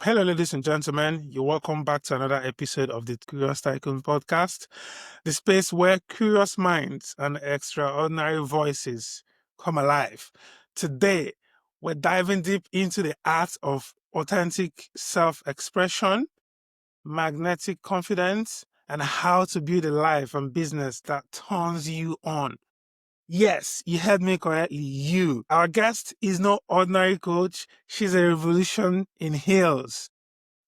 Hello, ladies and gentlemen. You're welcome back to another episode of the Curious Tycoon Podcast, the space where curious minds and extraordinary voices come alive. Today, we're diving deep into the art of authentic self-expression, magnetic confidence, and how to build a life and business that turns you on. Yes, you heard me correctly. You. Our guest is no ordinary coach. She's a revolution in heels.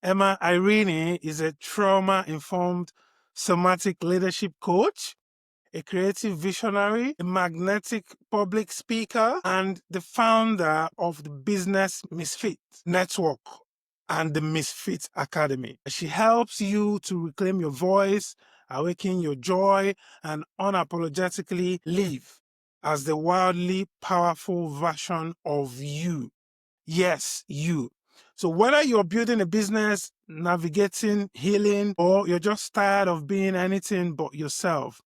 Eirene is a trauma-informed somatic leadership coach, a creative visionary, a magnetic public speaker, and the founder of the business Misfit network and the Misfit Academy. She helps you to reclaim your voice, awaken your joy, and unapologetically live as the wildly powerful version of you. Yes, you. So whether you're building a business, navigating, healing, or you're just tired of being anything but yourself,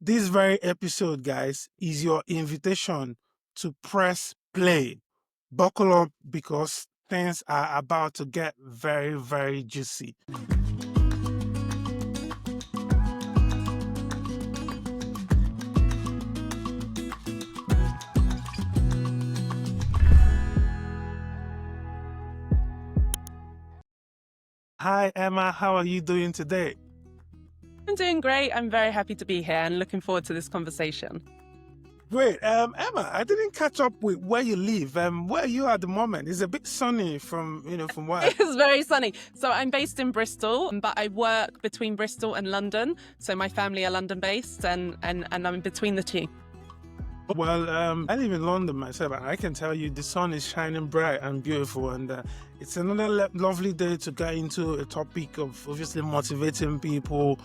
this very episode, guys, is your invitation to press play. Buckle up because things are about to get very, very juicy. Hi, Emma. How are you doing today? I'm doing great. I'm very happy to be here and looking forward to this conversation. Great. Emma, I didn't catch up with where you live. Where are you at the moment? It's a bit sunny from where. It's very sunny. So I'm based in Bristol, but I work between Bristol and London. So my family are London based and I'm between the two. Well, I live in London myself, and I can tell you the sun is shining bright and beautiful, and it's another lovely day to get into a topic of obviously motivating people,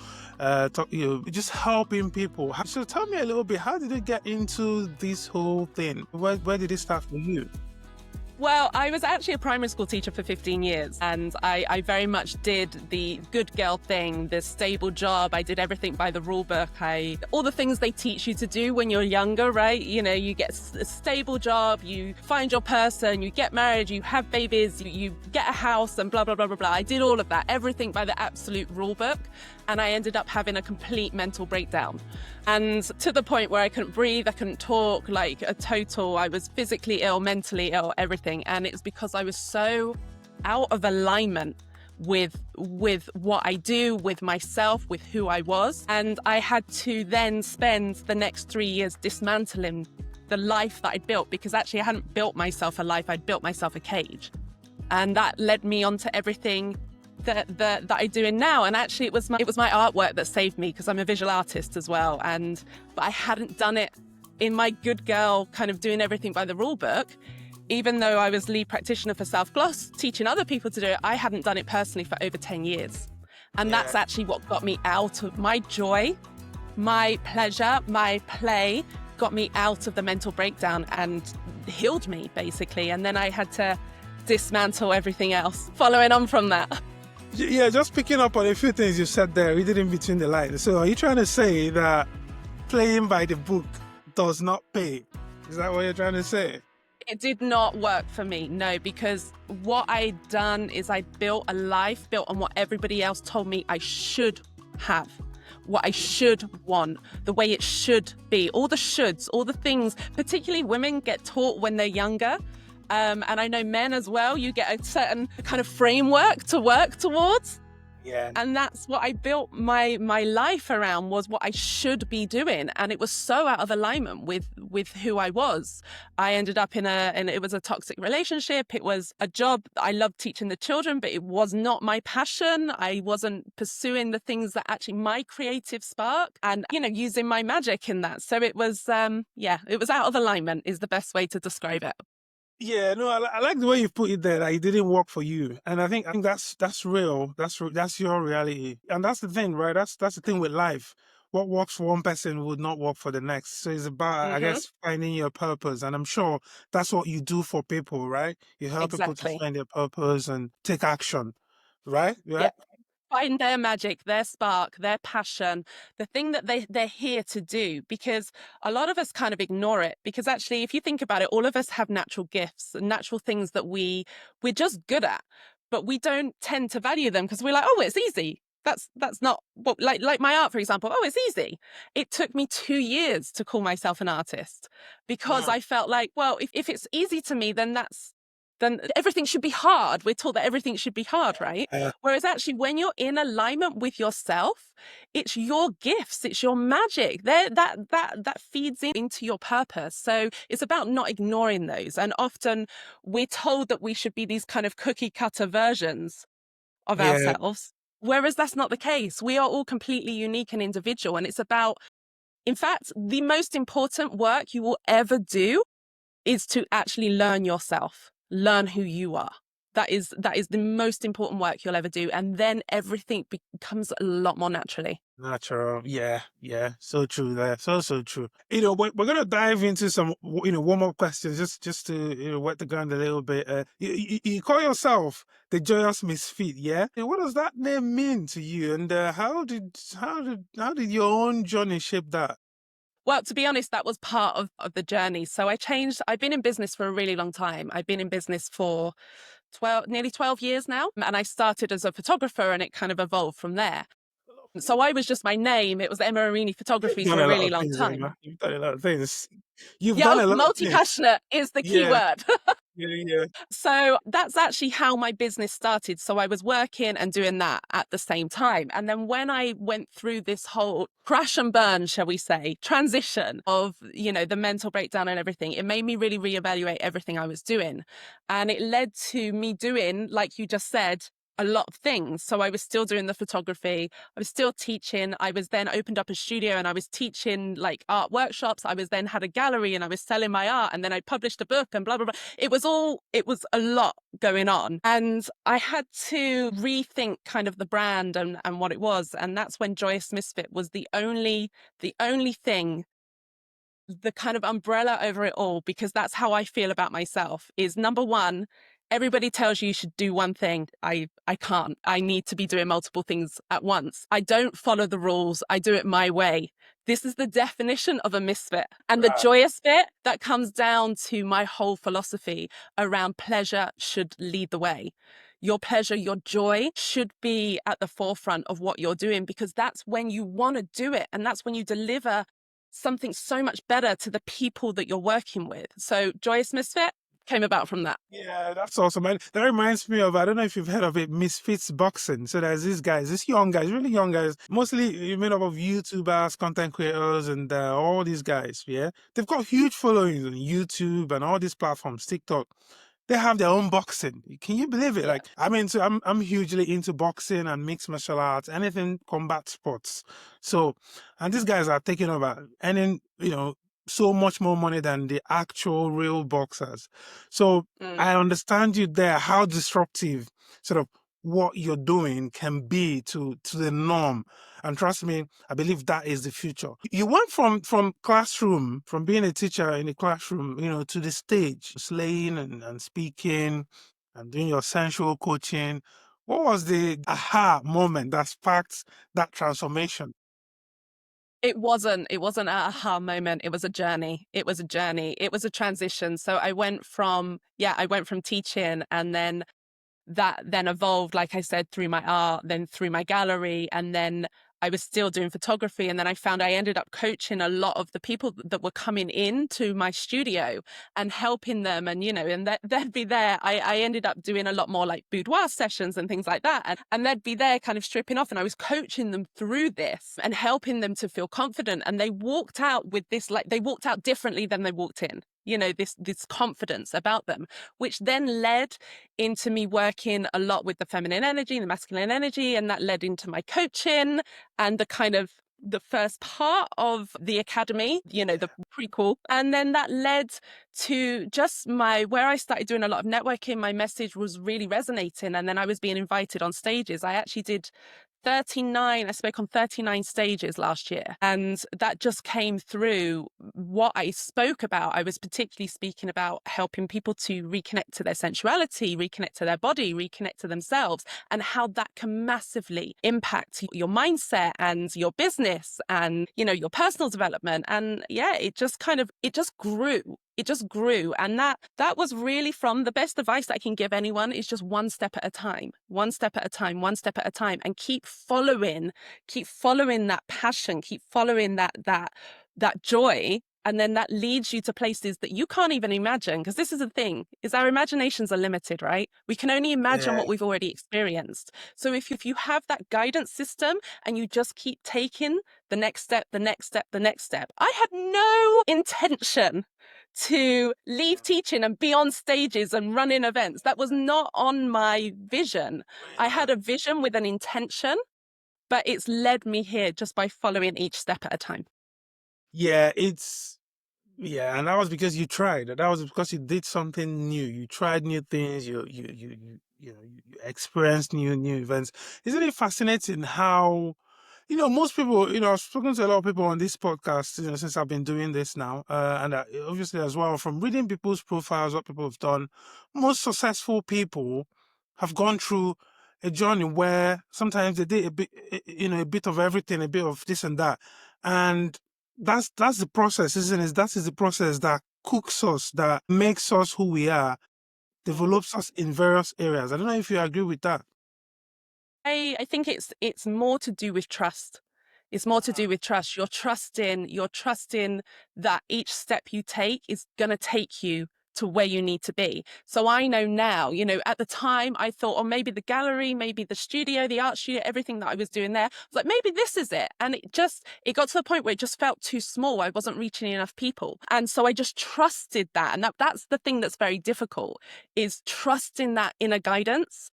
just helping people. So tell me a little bit, how did you get into this whole thing? Where did it start for you? Well, I was actually a primary school teacher for 15 years and I very much did the good girl thing, the stable job. I did everything by the rule book. All the things they teach you to do when you're younger, right? You know, you get a stable job, you find your person, you get married, you have babies, you get a house and blah, blah, blah, blah, blah. I did all of that, everything by the absolute rule book. And I ended up having a complete mental breakdown. And to the point where I couldn't breathe, I couldn't talk, like I was physically ill, mentally ill, everything. And it's because I was so out of alignment with what I do, with myself, with who I was. And I had to then spend the next 3 years dismantling the life that I'd built, because actually I hadn't built myself a life, I'd built myself a cage. And that led me onto everything that I'm doing now. And actually it was my artwork that saved me, because I'm a visual artist as well. But I hadn't done it in my good girl kind of doing everything by the rule book. Even though I was lead practitioner for South Gloss, teaching other people to do it, I hadn't done it personally for over 10 years. And that's actually what got me out of my joy, my pleasure, my play, got me out of the mental breakdown and healed me, basically. And then I had to dismantle everything else following on from that. Yeah, just picking up on a few things you said there, reading in between the lines. So are you trying to say that playing by the book does not pay? Is that what you're trying to say? It did not work for me, no, because what I'd done is I built a life built on what everybody else told me I should have, what I should want, the way it should be, all the shoulds, all the things, particularly women get taught when they're younger. And I know men as well, you get a certain kind of framework to work towards. Yeah. And that's what I built my life around, was what I should be doing. And it was so out of alignment with who I was. I ended up in it was a toxic relationship. It was a job. I loved teaching the children, but it was not my passion. I wasn't pursuing the things that actually my creative spark and, using my magic in that. So it was, it was out of alignment is the best way to describe it. Yeah, no, I like the way you put it there, that it didn't work for you. And I think that's real. That's your reality. And that's the thing, right? That's the thing with life. What works for one person would not work for the next. So it's about, I guess, finding your purpose. And I'm sure that's what you do for people, right? You help people to find their purpose and take action, right? Yeah. Find their magic, their spark, their passion, the thing that they're here to do, because a lot of us kind of ignore it. Because actually, if you think about it, all of us have natural gifts and natural things that we're just good at. but we don't tend to value them because we're like, oh, it's easy. That's not what, like my art, for example. Oh, it's easy. It took me 2 years to call myself an artist because Wow. I felt like, well, if it's easy to me, then everything should be hard. We're taught that everything should be hard, right? Uh, Whereas actually, when you're in alignment with yourself, it's your gifts, it's your magic. That feeds into your purpose. So it's about not ignoring those. And often we're told that we should be these kind of cookie cutter versions of yeah, ourselves. Whereas that's not the case. We are all completely unique and individual. And it's about, in fact, the most important work you will ever do is to actually learn yourself, learn who you are. That is the most important work you'll ever do. And then everything becomes a lot more naturally. natural. Yeah, yeah. So true there. So true. We're gonna dive into some, warm up questions just to wet the ground a little bit. You call yourself the Joyous Misfit, yeah? What does that name mean to you? And how did your own journey shape that? Well, to be honest, that was part of the journey. So I've been in business for a really long time. I've been in business for nearly 12 years now. And I started as a photographer and it kind of evolved from there. So I was just my name. It was Emma Eirene You've Photography done for a a lot really of long things, time. Emma. You've done a lot of things. You've Yeah, done oh, a lot of things. multi-passionate is the key Yeah, word. yeah, yeah. So that's actually how my business started. So I was working and doing that at the same time. And then when I went through this whole crash and burn, shall we say, transition of, the mental breakdown and everything, it made me really reevaluate everything I was doing. And it led to me doing, like you just said, a lot of things. So I was still doing the photography. I was still teaching. I was then opened up a studio and I was teaching like art workshops. I was then had a gallery and I was selling my art, and then I published a book and blah, blah, blah. It was a lot going on. And I had to rethink kind of the brand and what it was. And that's when Joyous Misfit was the only thing, the kind of umbrella over it all, because that's how I feel about myself. Is number one, everybody tells you should do one thing. I can't. I need to be doing multiple things at once. I don't follow the rules. I do it my way. This is the definition of a misfit. And the Right. joyous bit, that comes down to my whole philosophy around pleasure should lead the way. Your pleasure, your joy should be at the forefront of what you're doing, because that's when you want to do it. And that's when you deliver something so much better to the people that you're working with. So Joyous Misfit came about from that. Yeah, that's awesome. And that reminds me of, I don't know if you've heard of it, Misfits Boxing. So there's these young guys, really young guys, mostly made up of YouTubers, content creators, and all these guys. Yeah, they've got huge followings on YouTube and all these platforms, TikTok. They have their own boxing. Can you believe it? Yeah. Like, I'm hugely into boxing and mixed martial arts, anything combat sports. So, and these guys are taking over, earning, so much more money than the actual real boxers. So Mm. I understand you there, how disruptive sort of what you're doing can be to the norm. And trust me, I believe that is the future. You went from classroom, from being a teacher in the classroom, to the stage, slaying and speaking and doing your sensual coaching. What was the aha moment that sparked that transformation? It wasn't a aha moment. It was a journey. It was a journey. It was a transition. So I went from teaching, and then that then evolved, like I said, through my art, then through my gallery, and then I was still doing photography. And then I found I ended up coaching a lot of the people that were coming in to my studio and helping them. And, they'd be there. I ended up doing a lot more like boudoir sessions and things like that. And they'd be there kind of stripping off. And I was coaching them through this and helping them to feel confident. And they walked out with this, like they walked out differently than they walked in. This confidence about them, which then led into me working a lot with the feminine energy and the masculine energy. And that led into my coaching and the first part of the academy, the prequel. And then that led to just where I started doing a lot of networking. My message was really resonating. And then I was being invited on stages. I actually did I spoke on 39 stages last year. And that just came through what I spoke about. I was particularly speaking about helping people to reconnect to their sensuality, reconnect to their body, reconnect to themselves, and how that can massively impact your mindset and your business and, your personal development. And yeah, it just grew. it just grew. And that was really from the best advice that I can give anyone is just one step at a time, one step at a time, one step at a time, and keep following that passion, keep following that joy. And then that leads you to places that you can't even imagine. Because this is the thing, is our imaginations are limited, right? We can only imagine Yeah. what we've already experienced. So if you have that guidance system and you just keep taking the next step, the next step, the next step. I had no intention to leave teaching and be on stages and running events. That was not on my vision. I had a vision with an intention, but it's led me here just by following each step at a time. Yeah, and that was because you tried. That was because you did something new. You tried new things. You experienced new events. Isn't it fascinating how, most people, I've spoken to a lot of people on this podcast, since I've been doing this now, and obviously as well from reading people's profiles, what people have done. Most successful people have gone through a journey where sometimes they did a bit of everything, a bit of this and that, and that's the process, isn't it? That is the process that cooks us, that makes us who we are, develops us in various areas. I don't know if you agree with that. I think it's more to do with trust. It's more to do with trust. You're trusting that each step you take is going to take you to where you need to be. So I know now, at the time I thought, or maybe the gallery, maybe the studio, the art studio, everything that I was doing there, I was like, maybe this is it. And it got to the point where it just felt too small. I wasn't reaching enough people. And so I just trusted that. And that's the thing that's very difficult, is trusting that inner guidance.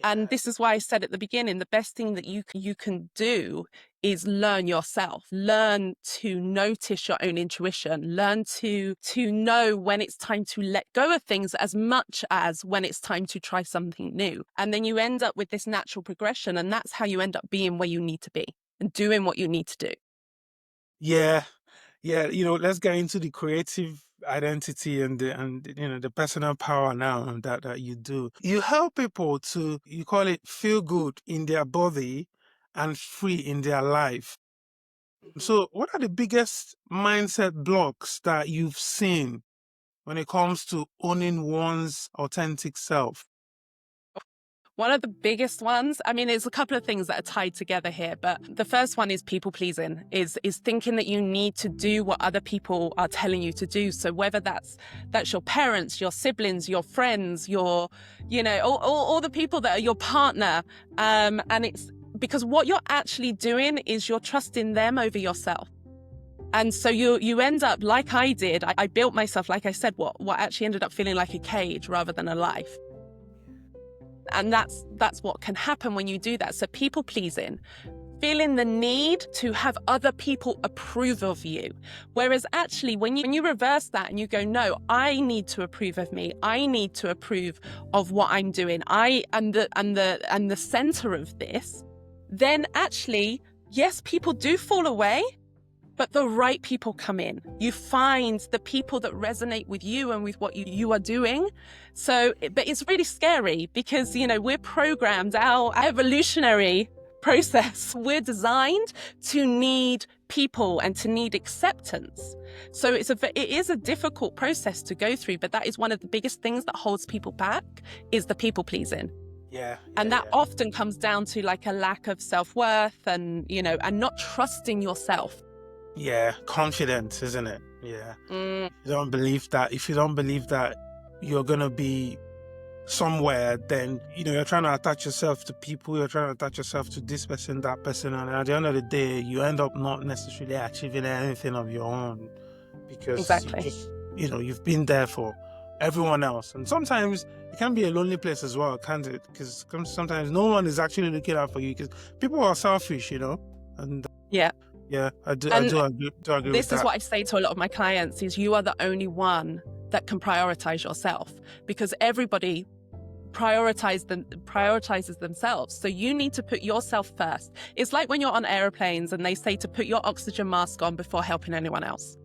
And this is why I said at the beginning, the best thing that you can do is learn yourself, learn to notice your own intuition, learn to know when it's time to let go of things as much as when it's time to try something new. And then you end up with this natural progression, and that's how you end up being where you need to be and doing what you need to do. Yeah, yeah. Let's get into the creative identity and the personal power now that you do. You help people to, you call it, feel good in their body and free in their life. So what are the biggest mindset blocks that you've seen when it comes to owning one's authentic self? One of the biggest ones, I mean, there's a couple of things that are tied together here, but the first one is people pleasing, is thinking that you need to do what other people are telling you to do. So whether that's your parents, your siblings, your friends, all the people that are your partner, and it's because what you're actually doing is you're trusting them over yourself. And so you end up, like I did, I built myself, like I said, what actually ended up feeling like a cage rather than a life. And that's what can happen when you do that. So people pleasing, feeling the need to have other people approve of you. Whereas actually when you reverse that and you go, no, I need to approve of me. I need to approve of what I'm doing. I am the center of this. Then actually, yes, people do fall away, but the right people come in. You find the people that resonate with you and with what you are doing. So, but it's really scary because, we're programmed, our evolutionary process, we're designed to need people and to need acceptance. So it is a difficult process to go through, but that is one of the biggest things that holds people back, is the people pleasing. And that often comes down to like a lack of self-worth and not trusting yourself. Yeah, confidence, isn't it? Yeah. You don't believe that. If you don't believe that you're going to be somewhere, then, you're trying to attach yourself to people, you're trying to attach yourself to this person, that person, and at the end of the day, you end up not necessarily achieving anything of your own because Exactly. you've been there for everyone else. And sometimes it can be a lonely place as well, can't it? Because sometimes no one is actually looking out for you because people are selfish, and yeah, I do agree with that. This is what I say to a lot of my clients, is you are the only one that can prioritize yourself, because everybody prioritizes themselves. So you need to put yourself first. It's like when you're on airplanes and they say to put your oxygen mask on before helping anyone else.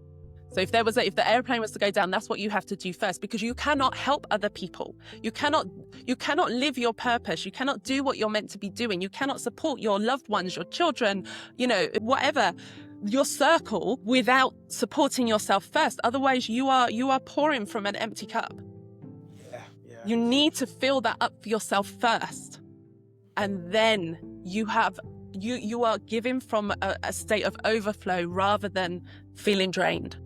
So if the airplane was to go down, that's what you have to do first, because you cannot help other people. You cannot live your purpose. You cannot do what you're meant to be doing. You cannot support your loved ones, your children, whatever, your circle without supporting yourself first. Otherwise, you are pouring from an empty cup. Yeah. You need to fill that up for yourself first, and then you are giving from a state of overflow rather than feeling drained.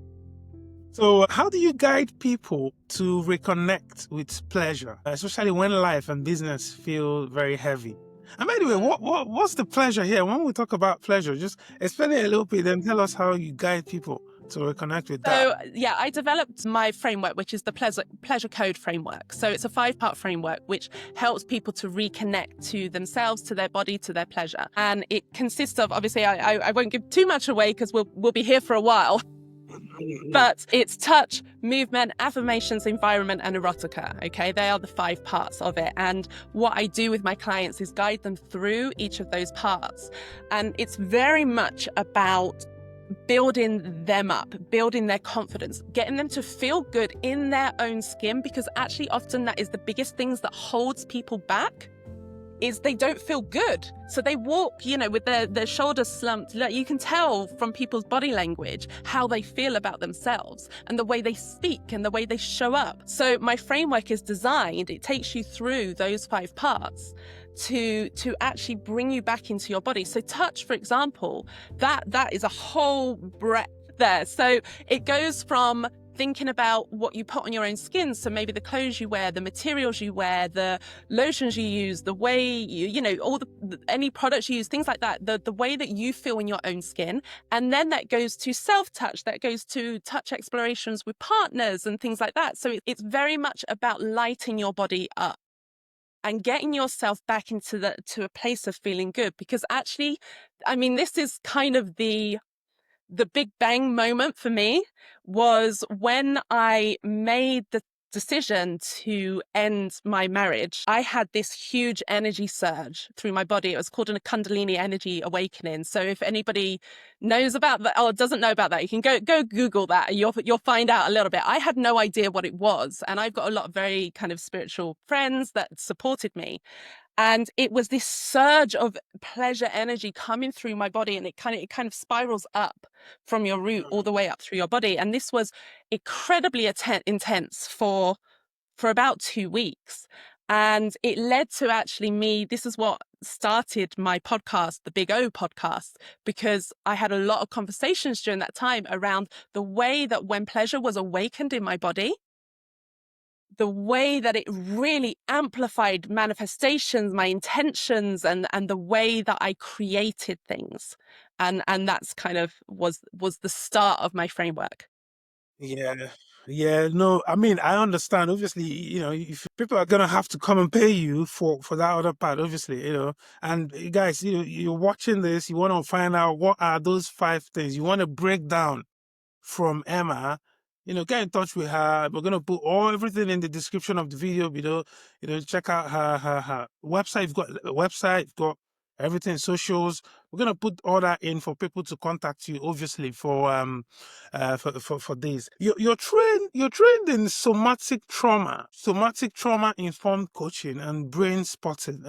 So, how do you guide people to reconnect with pleasure, especially when life and business feel very heavy? And by the way, what's the pleasure here? When we talk about pleasure, just explain it a little bit, then tell us how you guide people to reconnect with that. So, yeah, I developed my framework, which is the pleasure code framework. So it's a 5-part framework, which helps people to reconnect to themselves, to their body, to their pleasure. And it consists of, obviously, I won't give too much away because we'll be here for a while. But it's touch, movement, affirmations, environment, and erotica. Okay, they are the 5 parts of it. And what I do with my clients is guide them through each of those parts. And it's very much about building them up, building their confidence, getting them to feel good in their own skin, because actually often that is the biggest things that holds people back. Is they don't feel good. So they walk, with their shoulders slumped. You can tell from people's body language how they feel about themselves and the way they speak and the way they show up. So my framework is designed, it takes you through those 5 parts to actually bring you back into your body. So touch, for example, that is a whole breadth there. So it goes from thinking about what you put on your own skin. So maybe the clothes you wear, the materials you wear, the lotions you use, the way any products you use, things like that, the way that you feel in your own skin. And then that goes to self-touch, that goes to touch explorations with partners and things like that. So it's very much about lighting your body up and getting yourself back into to a place of feeling good. Because actually, this is kind of the big bang moment for me was when I made the decision to end my marriage. I had this huge energy surge through my body. It was called a Kundalini energy awakening. So if anybody knows about that or doesn't know about that, you can go Google that and you'll find out a little bit. I had no idea what it was. And I've got a lot of very kind of spiritual friends that supported me. And it was this surge of pleasure energy coming through my body, and it kind of spirals up from your root all the way up through your body. And this was incredibly intense for about 2 weeks. And it led to actually me, this is what started my podcast, the Big O podcast, because I had a lot of conversations during that time around the way that when pleasure was awakened in my body, the way that it really amplified manifestations, my intentions, and the way that I created things. And that's kind of was the start of my framework. Yeah. Yeah, no, I understand. Obviously, if people are gonna have to come and pay you for that other part, obviously, and you guys, you're watching this, you want to find out what are those 5 things you want to break down from Emma, get in touch with her. We're gonna put everything in the description of the video below. Check out her website. You've got a website, you've got everything, socials. We're gonna put all that in for people to contact you, obviously, for this. You're trained in somatic trauma informed coaching and brain spotting.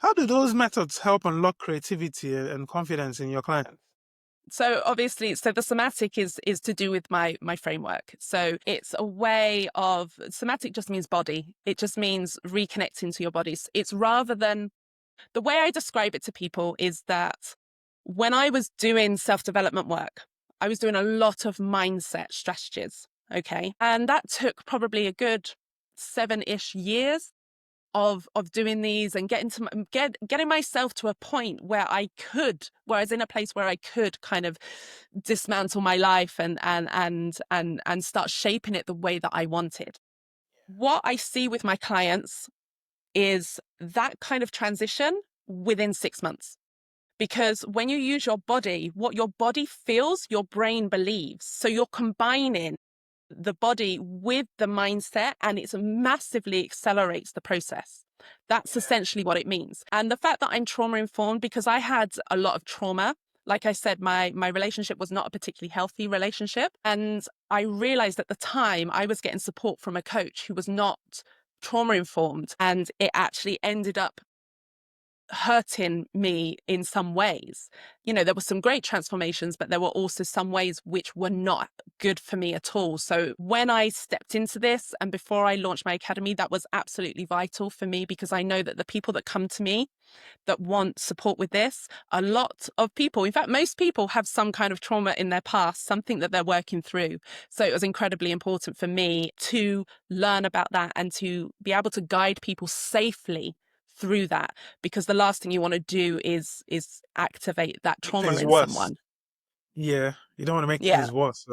How do those methods help unlock creativity and confidence in your clients? So obviously, the somatic is to do with my framework. So it's a way of, somatic just means body. It just means reconnecting to your bodies. It's rather than, the way I describe it to people is that when I was doing self-development work, I was doing a lot of mindset strategies. Okay. And that took probably a good 7-ish years of doing these and getting myself to a point where I was in a place where I could kind of dismantle my life and start shaping it the way that I wanted. What I see with my clients is that kind of transition within 6 months. Because when you use your body, what your body feels, your brain believes. So you're combining the body with the mindset, and it massively accelerates the process. That's essentially what it means. And the fact that I'm trauma informed, because I had a lot of trauma. Like I said, my relationship was not a particularly healthy relationship. And I realized at the time I was getting support from a coach who was not trauma informed. And it actually ended up hurting me in some ways. There were some great transformations, but there were also some ways which were not good for me at all. So when I stepped into this and before I launched my academy, that was absolutely vital for me, because I know that the people that come to me that want support with this, a lot of people, in fact, most people have some kind of trauma in their past, something that they're working through. So it was incredibly important for me to learn about that and to be able to guide people safely through that, because the last thing you want to do is activate that Make trauma things in worse. someone. Yeah, you don't want to make Yeah, things worse.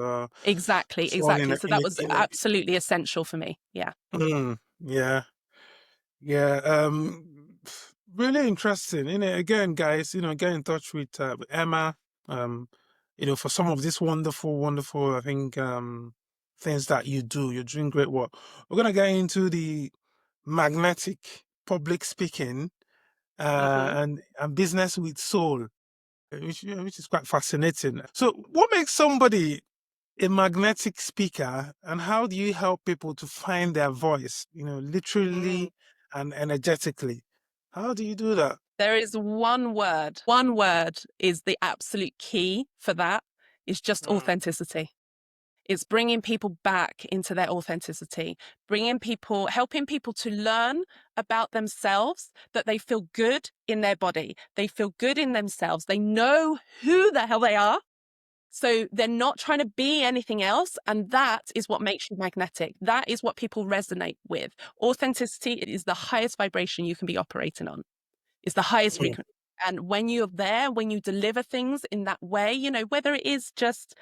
exactly, Fall exactly. So in that a, was absolutely essential for me. Yeah. yeah, yeah. Really interesting. Again, guys, get in touch with Emma. Um, for some of this wonderful, wonderful, I think, things that you do. You're doing great work. We're gonna get into the magnetic public speaking, Hmm. and business with soul, which is quite fascinating. So, what makes somebody a magnetic speaker, and how do you help people to find their voice, literally and energetically? How do you do that? There is one word. One word is the absolute key for that. It's just Mm, authenticity. It's bringing people back into their authenticity, helping people to learn about themselves, that they feel good in their body. They feel good in themselves. They know who the hell they are. So they're not trying to be anything else. And that is what makes you magnetic. That is what people resonate with. Authenticity is the highest vibration you can be operating on. It's the highest mm, frequency. And when you're there, when you deliver things in that way, whether it is just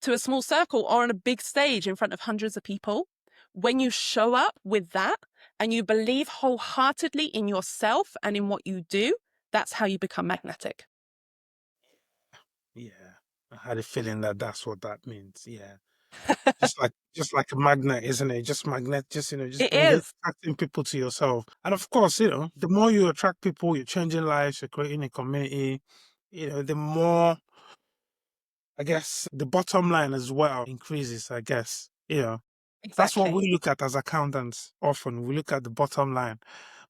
to a small circle or on a big stage in front of hundreds of people, when you show up with that and you believe wholeheartedly in yourself and in what you do, that's how you become magnetic. yeah, I had a feeling that that's what that means. Yeah, just like a magnet, isn't it? Just magnet, just It is. attracting people to yourself. And of course, the more you attract people, you're changing lives, you're creating a community. The more, I guess, the bottom line as well increases. I guess, that's what Exactly. we look at as accountants. Often we look at the bottom line,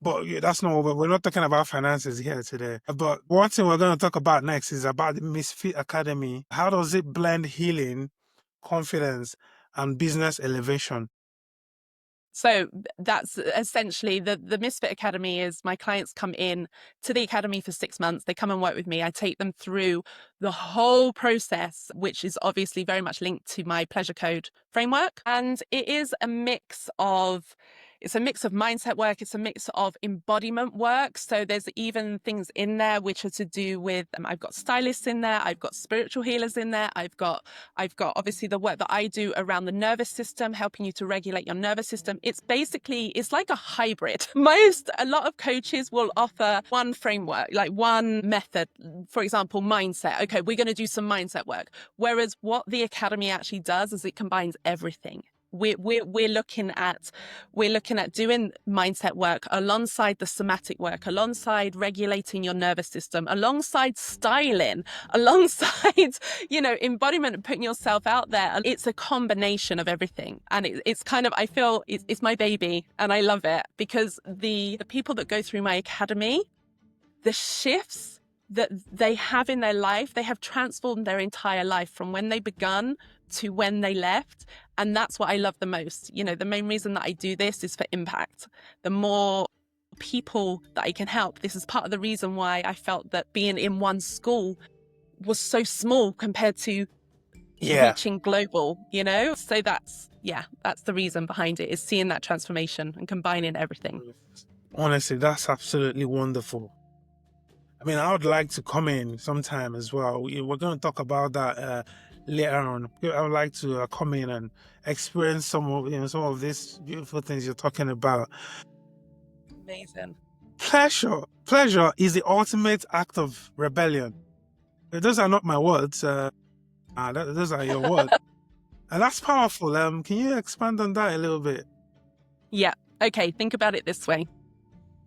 but yeah, that's not what we're not talking about finances here today. But one thing we're going to talk about next is about the Misfit Academy. How does it blend healing, confidence, and business elevation? So that's essentially the Misfit Academy. Is my clients come in to the academy for 6 months. They come and work with me. I take them through the whole process, which is obviously very much linked to my pleasure code framework. And it's a mix of mindset work. It's a mix of embodiment work. So there's even things in there which are to do with, I've got stylists in there. I've got spiritual healers in there. I've got obviously the work that I do around the nervous system, helping you to regulate your nervous system. It's like a hybrid. A lot of coaches will offer one framework, like one method, for example, mindset. Okay, we're going to do some mindset work. Whereas what the academy actually does is it combines everything. We're looking at doing mindset work alongside the somatic work, alongside regulating your nervous system, alongside styling, alongside embodiment and putting yourself out there. It's a combination of everything, and it's kind of, I feel it's my baby, and I love it because the people that go through my academy, the shifts that they have in their life, they have transformed their entire life from when they begun to when they left. And that's what I love the most. The main reason that I do this is for impact. The more people that I can help, this is part of the reason why I felt that being in one school was so small compared to Yeah. reaching global. So that's the reason behind it, is seeing that transformation and combining everything. Honestly, that's absolutely wonderful. I mean, I would like to come in sometime as well. We're going to talk about that later on. I would like to come in and experience some of these beautiful things you're talking about. Amazing. Pleasure is the ultimate act of rebellion. Those are not my words. Those are your words, and that's powerful. Can you expand on that a little bit? Yeah. Okay. Think about it this way.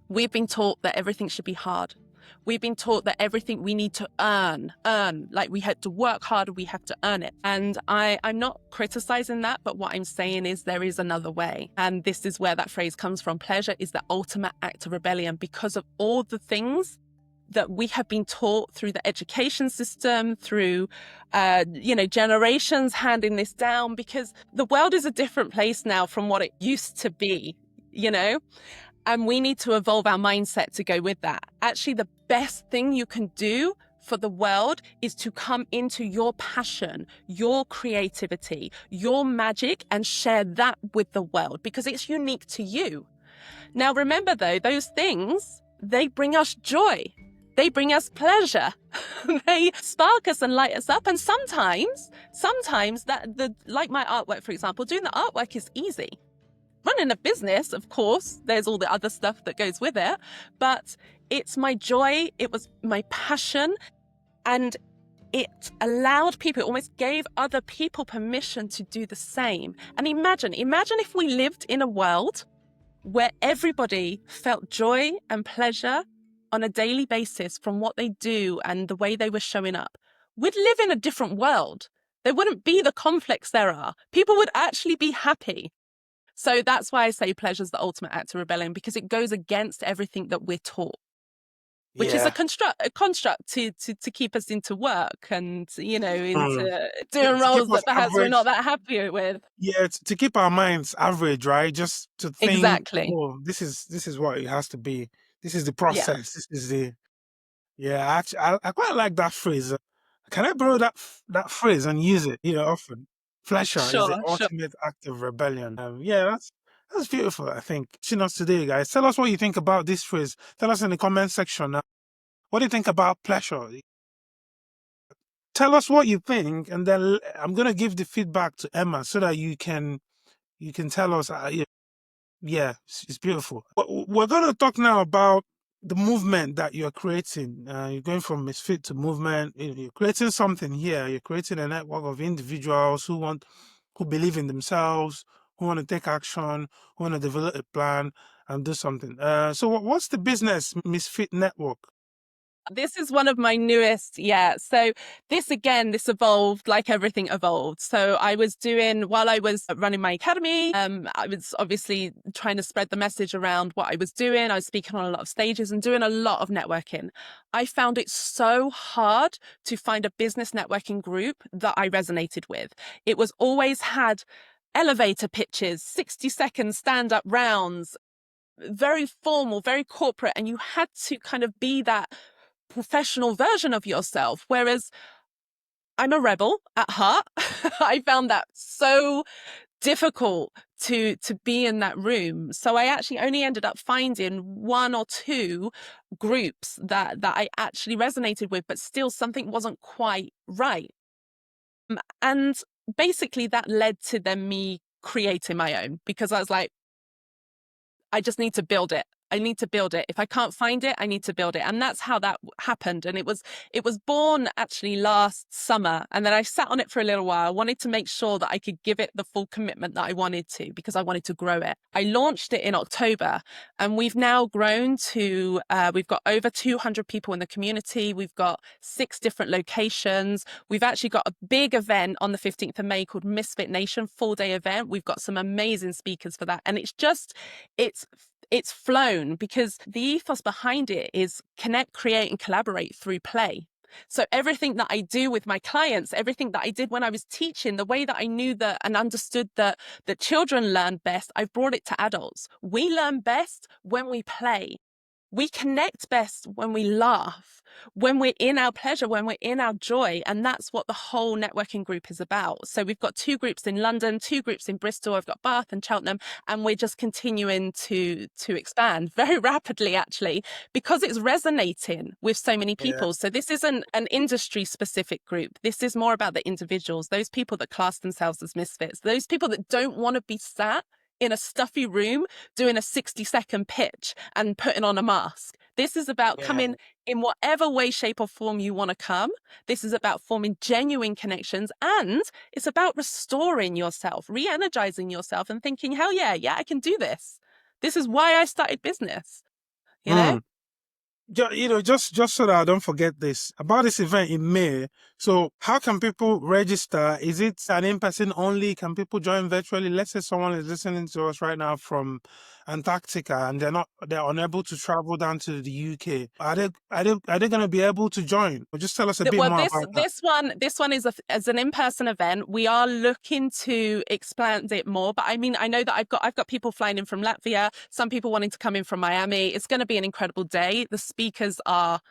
We've been taught that everything should be hard. We've been taught that everything we need to earn, like we had to work harder, we have to earn it. And I'm not criticizing that, but what I'm saying is there is another way. And this is where that phrase comes from. Pleasure is the ultimate act of rebellion, because of all the things that we have been taught through the education system, through, generations handing this down, because the world is a different place now from what it used to be, and we need to evolve our mindset to go with that. Actually, the best thing you can do for the world is to come into your passion, your creativity, your magic, and share that with the world because it's unique to you. Now, remember though, those things, they bring us joy. They bring us pleasure. They spark us and light us up. And sometimes like my artwork, for example, doing the artwork is easy. Running a business, of course, there's all the other stuff that goes with it, but it's my joy. It was my passion, and it allowed people, it almost gave other people permission to do the same. And imagine if we lived in a world where everybody felt joy and pleasure on a daily basis from what they do and the way they were showing up. We'd live in a different world. There wouldn't be the conflicts there are. People would actually be happy. So that's why I say pleasure is the ultimate act of rebellion, because it goes against everything that we're taught, which is a construct to keep us into work and, into doing To keep roles us that perhaps we're not average. that happy with. Yeah, to keep our minds average, right? Just to think, Exactly. oh, this is what it has to be. This is the Yeah. process. This is the yeah. Actually, I quite like that phrase. Can I borrow that phrase and use it? Often. Pleasure is the Sure, sure. ultimate act of rebellion. Yeah, that's beautiful. I think. Seeing us today, guys. Tell us what you think about this phrase. Tell us in the comment section. What do you think about pleasure? Tell us what you think, and then I'm gonna give the feedback to Emma so that you can tell us. Yeah, it's beautiful. We're going to talk now about the movement that you're creating. You're going from Misfit to movement. You're creating something here. You're creating a network of individuals who believe in themselves, who want to take action, who want to develop a plan and do something. So what's the business Misfit Network? This is one of my newest, yeah. So this evolved like everything evolved. So while I was running my academy, I was obviously trying to spread the message around what I was doing. I was speaking on a lot of stages and doing a lot of networking. I found it so hard to find a business networking group that I resonated with. It was always had elevator pitches, 60-second stand-up rounds, very formal, very corporate, and you had to kind of be that professional version of yourself. Whereas I'm a rebel at heart. I found that so difficult to be in that room. So I actually only ended up finding one or two groups that I actually resonated with, but still something wasn't quite right. And basically that led to then me creating my own, because I was like, I just need to build it. I need to build it. If I can't find it, I need to build it. And that's how that happened. And it was born actually last summer. And then I sat on it for a little while. I wanted to make sure that I could give it the full commitment that I wanted to, because I wanted to grow it. I launched it in October, and we've now grown to, we've got over 200 people in the community. We've got 6 different locations. We've actually got a big event on the 15th of May called Misfit Nation, full-day event. We've got some amazing speakers for that. And it's flown because the ethos behind it is connect, create, and collaborate through play. So everything that I do with my clients, everything that I did when I was teaching, the way that I knew that and understood that children learn best, I've brought it to adults. We learn best when we play. We connect best when we laugh, when we're in our pleasure, when we're in our joy. And that's what the whole networking group is about. So we've got 2 groups in London, 2 groups in Bristol. I've got Bath and Cheltenham, and we're just continuing to expand very rapidly, actually, because it's resonating with so many Yeah, people. So this isn't an industry specific group. This is more about the individuals, those people that class themselves as misfits, those people that don't want to be sat in a stuffy room doing a 60-second pitch and putting on a mask. This is about yeah, coming in whatever way, shape, or form you want to come. This is about forming genuine connections, and it's about restoring yourself, re-energizing yourself, and thinking, hell yeah, I can do this. This is why I started business, you know? mm. just so that I don't forget this about this event in May. So, how can people register? Is it an in-person only? Can people join virtually? Let's say someone is listening to us right now from Antarctica and they're unable to travel down to the UK. Are they going to be able to join? Or just tell us a bit Well, more this about that. this one is as an in-person event. We are looking to expand it more, but I mean, I know that I've got people flying in from Latvia, some people wanting to come in from Miami. It's going to be an incredible day. The speakers are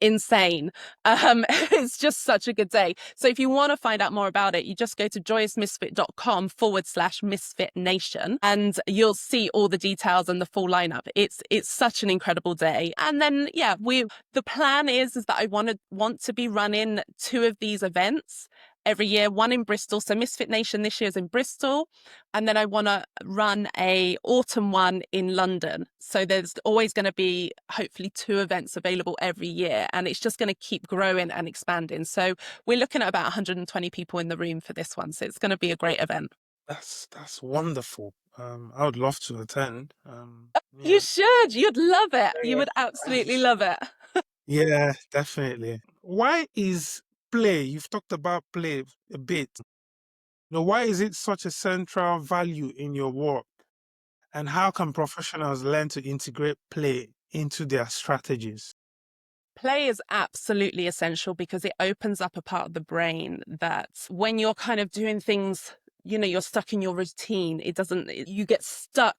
insane. It's just such a good day. So if you want to find out more about it, you just go to joyousmisfit.com/Misfit Nation and you'll see all the details and the full lineup. It's such an incredible day. And then yeah, the plan is that I want to be running 2 of these events every year, one in Bristol. So Misfit Nation this year is in Bristol. And then I want to run a autumn one in London. So there's always going to be hopefully 2 events available every year. And it's just going to keep growing and expanding. So we're looking at about 120 people in the room for this one. So it's going to be a great event. That's wonderful. I would love to attend. You Yeah. should. You'd love it. You Yeah. would absolutely love it. Yeah, definitely. Why is play? You've talked about play a bit. Why is it such a central value in your work? And how can professionals learn to integrate play into their strategies? Play is absolutely essential because it opens up a part of the brain that when you're kind of doing things, you're stuck in your routine. You get stuck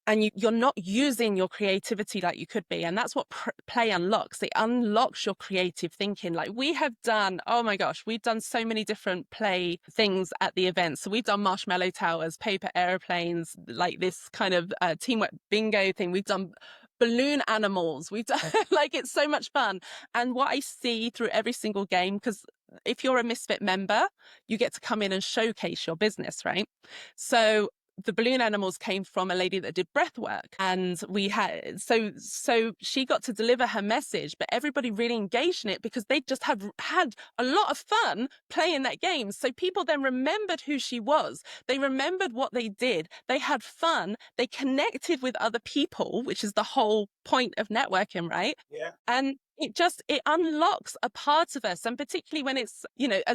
and you're not using your creativity like you could be. And that's what play unlocks. It unlocks your creative thinking. Like we have done, oh my gosh, we've done so many different play things at the event. So we've done marshmallow towers, paper airplanes, like this kind of teamwork bingo thing. We've done balloon animals. We've done like it's so much fun. And what I see through every single game, because if you're a Misfit member, you get to come in and showcase your business, right? So the balloon animals came from a lady that did breath work, and we had so she got to deliver her message, but everybody really engaged in it because they just had a lot of fun playing that game. So people then remembered who she was, they remembered what they did, they had fun, they connected with other people, which is the whole point of networking, right? Yeah. And it unlocks a part of us, and particularly when it's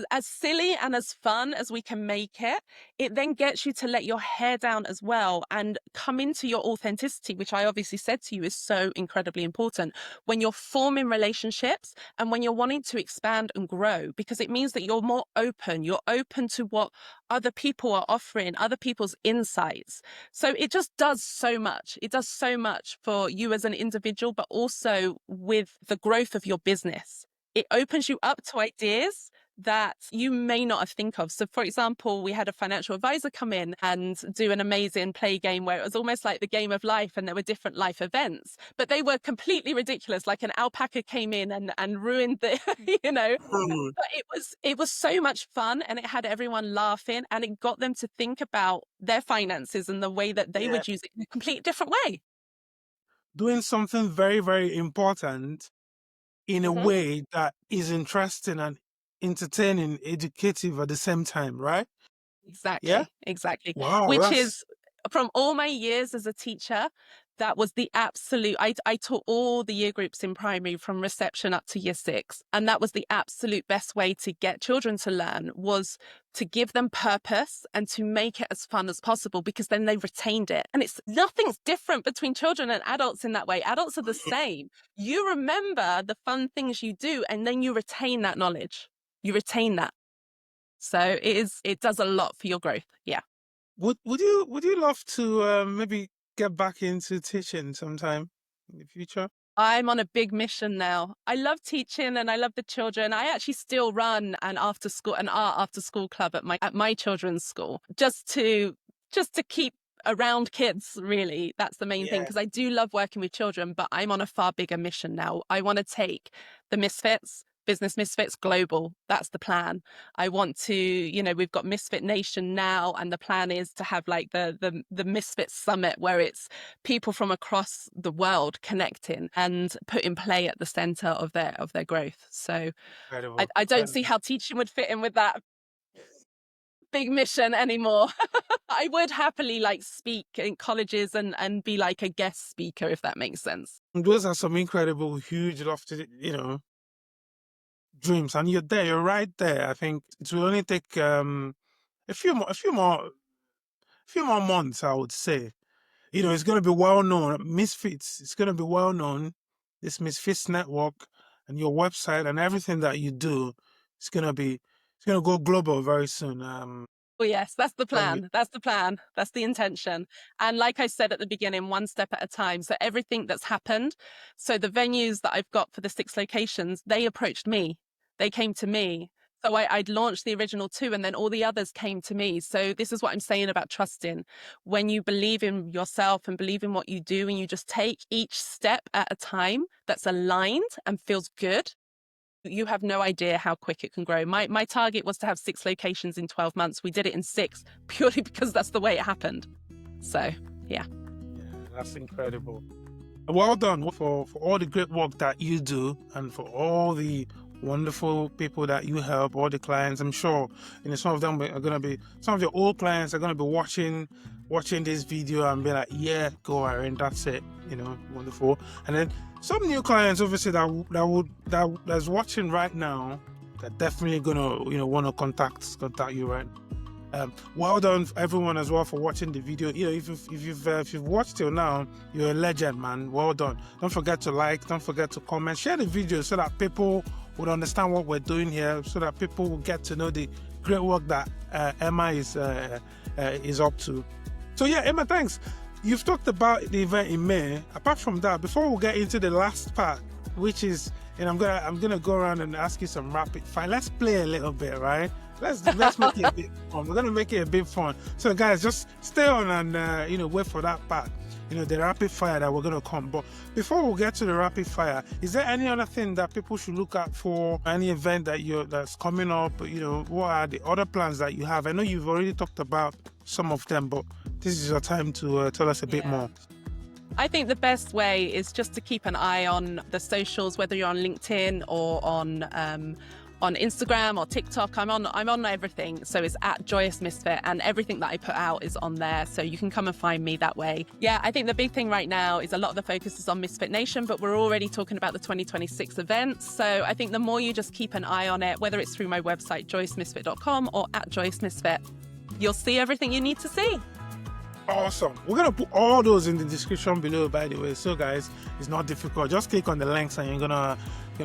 as silly and as fun as we can make it, it then gets you to let your hair down as well and come into your authenticity, which I obviously said to you is so incredibly important when you're forming relationships and when you're wanting to expand and grow, because it means that you're open to what other people are offering, other people's insights. So it just does so much. It does so much for you as an individual, but also with the growth of your business. It opens you up to ideas that you may not have think of. So for example, we had a financial advisor come in and do an amazing play game where it was almost like the game of life and there were different life events, but they were completely ridiculous. Like an alpaca came in and ruined the, Hmm. but it was so much fun and it had everyone laughing and it got them to think about their finances and the way that they Yeah. would use it in a completely different way. Doing something very, very important in a Mhm. way that is interesting and entertaining, educative at the same time, right? Yeah. Exactly, exactly. Wow, Which that's is from all my years as a teacher, that was the absolute. I taught all the year groups in primary from reception up to year 6, and that was the absolute best way to get children to learn, was to give them purpose and to make it as fun as possible, because then they retained it. And it's nothing's different between children and adults in that way. Adults are the same. You remember the fun things you do, and then you retain that knowledge. You retain that. So it does a lot for your growth. Yeah. would you love to maybe get back into teaching sometime in the future? I'm on a big mission now. I love teaching and I love the children. I actually still run an art after school club at my children's school, just to keep around kids, really. That's the main thing, Yeah. because I do love working with children, but I'm on a far bigger mission now. I want to take the Misfits, Business Misfits global. That's the plan. I want to, we've got Misfit Nation now, and the plan is to have like the Misfit Summit, where it's people from across the world connecting and putting play at the center of their growth. So I, Incredible. I don't see Incredible. how teaching would fit in with that big mission anymore. I would happily like speak in colleges and be like a guest speaker, if that makes sense. Those are some incredible, huge, lofty, dreams, and you're there. You're right there. I think it will only take a few more months, I would say. It's going to be well known. Misfits, it's going to be well known. This Misfits network and your website and everything that you do, it's going to go global very soon. Oh, yes, that's the Tell me. plan. That's the plan. That's the intention. And like I said at the beginning, one step at a time. So everything that's happened, so the venues that I've got for the 6 locations, they approached me. They came to me. So I'd launched the original 2 and then all the others came to me. So this is what I'm saying about trusting. When you believe in yourself and believe in what you do and you just take each step at a time that's aligned and feels good, you have no idea how quick it can grow. My target was to have 6 locations in 12 months. We did it in 6 purely because that's the way it happened. So, yeah. Yeah, that's incredible. Well done for all the great work that you do and for all the wonderful people that you help, all the clients. I'm sure some of them are going to be, some of your old clients are going to be watching this video and be like, yeah, go Eirene, that's it, wonderful. And then some new clients, obviously, that's watching right now, they're definitely gonna want to contact you right now. Well done everyone as well for watching the video. If you've watched till now, you're a legend, man. Well done. Don't forget to like, don't forget to comment, share the video so that people would understand what we're doing here, so that people will get to know the great work that Emma is up to. So yeah, Emma, thanks. You've talked about the event in May. Apart from that, before we get into the last part, which is, I'm gonna go around and ask you some rapid fire. Let's play a little bit, right? Let's make it a bit fun. We're gonna make it a bit fun. So guys, just stay on and wait for that part. The rapid fire that we're gonna come. But before we get to the rapid fire, is there any other thing that people should look out for? Any event that's coming up? What are the other plans that you have? I know you've already talked about some of them, but this is your time to tell us a bit more. I think the best way is just to keep an eye on the socials, whether you're on LinkedIn or on Instagram or TikTok. I'm on everything. So it's at Joyous Misfit, and everything that I put out is on there. So you can come and find me that way. Yeah, I think the big thing right now is a lot of the focus is on Misfit Nation, but we're already talking about the 2026 events. So I think the more you just keep an eye on it, whether it's through my website, joyousmisfit.com or at Joyous Misfit, you'll see everything you need to see. Awesome. We're going to put all those in the description below, by the way. So guys, it's not difficult. Just click on the links and you're gonna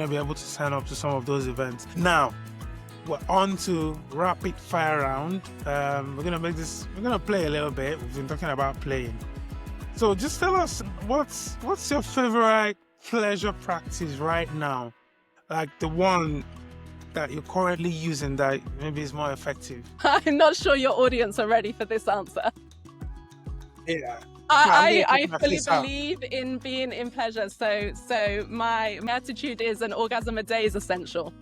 be able to sign up to some of those events. Now, we're on to rapid fire round. We're gonna play a little bit. We've been talking about playing. So just tell us, what's your favorite pleasure practice right now? Like the one that you're currently using that maybe is more effective. I'm not sure your audience are ready for this answer. Yeah. I fully believe in being in pleasure. So my attitude is an orgasm a day is essential.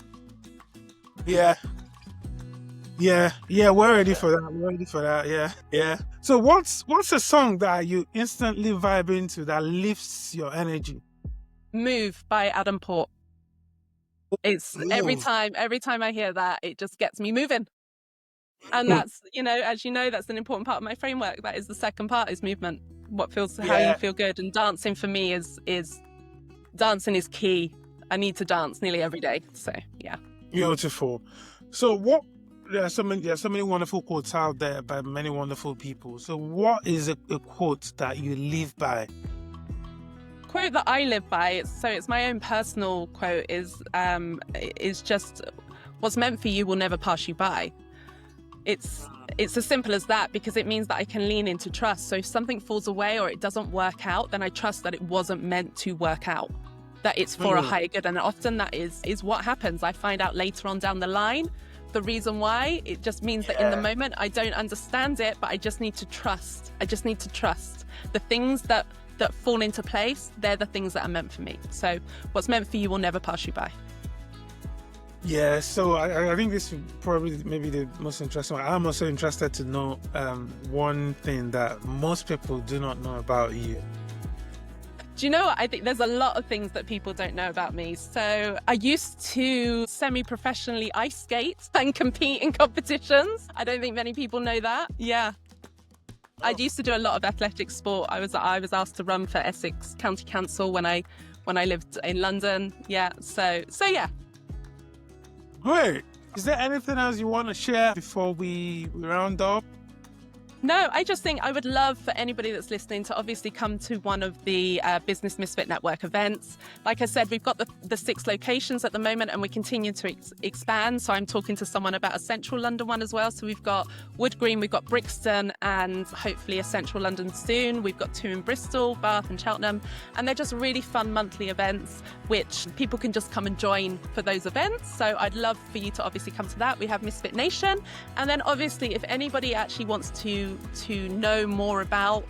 Yeah. We're ready for that. Yeah. So what's a song that you instantly vibe into that lifts your energy? Move by Adam Port. It's every time I hear that, it just gets me moving. And that's, as you know, that's an important part of my framework. That is the second part, is movement. How you feel good. And dancing for me is dancing is key. I need to dance nearly every day. So yeah. Beautiful. So there are so many wonderful quotes out there by many wonderful people. So what is a quote that you live by? Quote that I live by, it's my own personal quote, is just, what's meant for you will never pass you by. It's as simple as that, because it means that I can lean into trust. So if something falls away or it doesn't work out, then I trust that it wasn't meant to work out, that it's for a higher good. And often that is what happens. I find out later on down the line the reason why. It just means that in the moment I don't understand it, but I just need to trust. The things that fall into place, they're the things that are meant for me. So what's meant for you will never pass you by. Yeah, so I think this is probably maybe the most interesting one. I'm also interested to know one thing that most people do not know about you. Do you know what? I think there's a lot of things that people don't know about me. So I used to semi-professionally ice skate and compete in competitions. I don't think many people know that. Yeah. I used to do a lot of athletic sport. I was asked to run for Essex County Council when I lived in London. Yeah. So yeah. Great. Is there anything else you want to share before we round up? No, I just think I would love for anybody that's listening to obviously come to one of the Business Misfit Network events. Like I said, we've got the 6 locations at the moment and we continue to expand. So I'm talking to someone about a central London one as well. So we've got Wood Green, we've got Brixton, and hopefully a central London soon. We've got 2 in Bristol, Bath and Cheltenham. And they're just really fun monthly events, which people can just come and join for those events. So I'd love for you to obviously come to that. We have Misfit Nation. And then obviously if anybody actually wants to know more about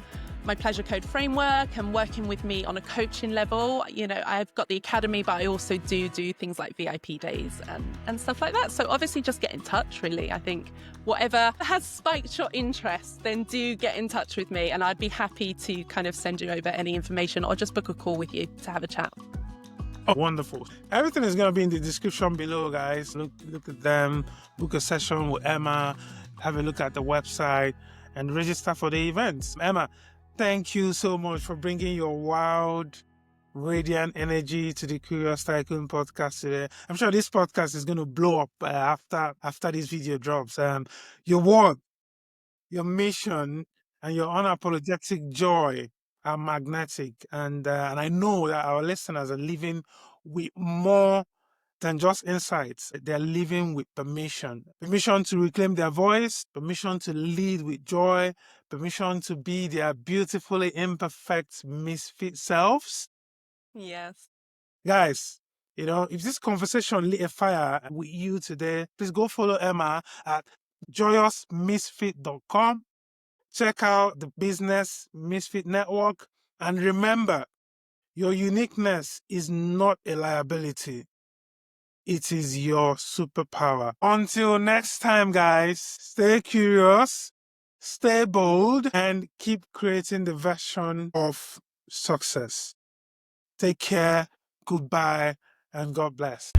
my pleasure code framework and working with me on a coaching level, I've got the academy, but I also do things like VIP days and stuff like that. So obviously just get in touch, really. I think whatever has spiked your interest, then do get in touch with me and I'd be happy to kind of send you over any information or just book a call with you to have a chat. Oh, wonderful. Everything is going to be in the description below, guys. Look at them, book a session with Emma, have a look at the website and register for the events. Emma, thank you so much for bringing your wild, radiant energy to the Curious Tycoon podcast today. I'm sure this podcast is going to blow up after this video drops. Your word, your mission, and your unapologetic joy are magnetic. And I know that our listeners are living with more than just insights. They're living with permission. Permission to reclaim their voice, permission to lead with joy, permission to be their beautifully imperfect misfit selves. Yes. Guys, if this conversation lit a fire with you today, please go follow Emma at joyousmisfit.com. Check out the Business Misfit Network. And remember, your uniqueness is not a liability. It is your superpower. Until next time, guys, stay curious, stay bold, and keep creating the version of success. Take care, goodbye, and God bless.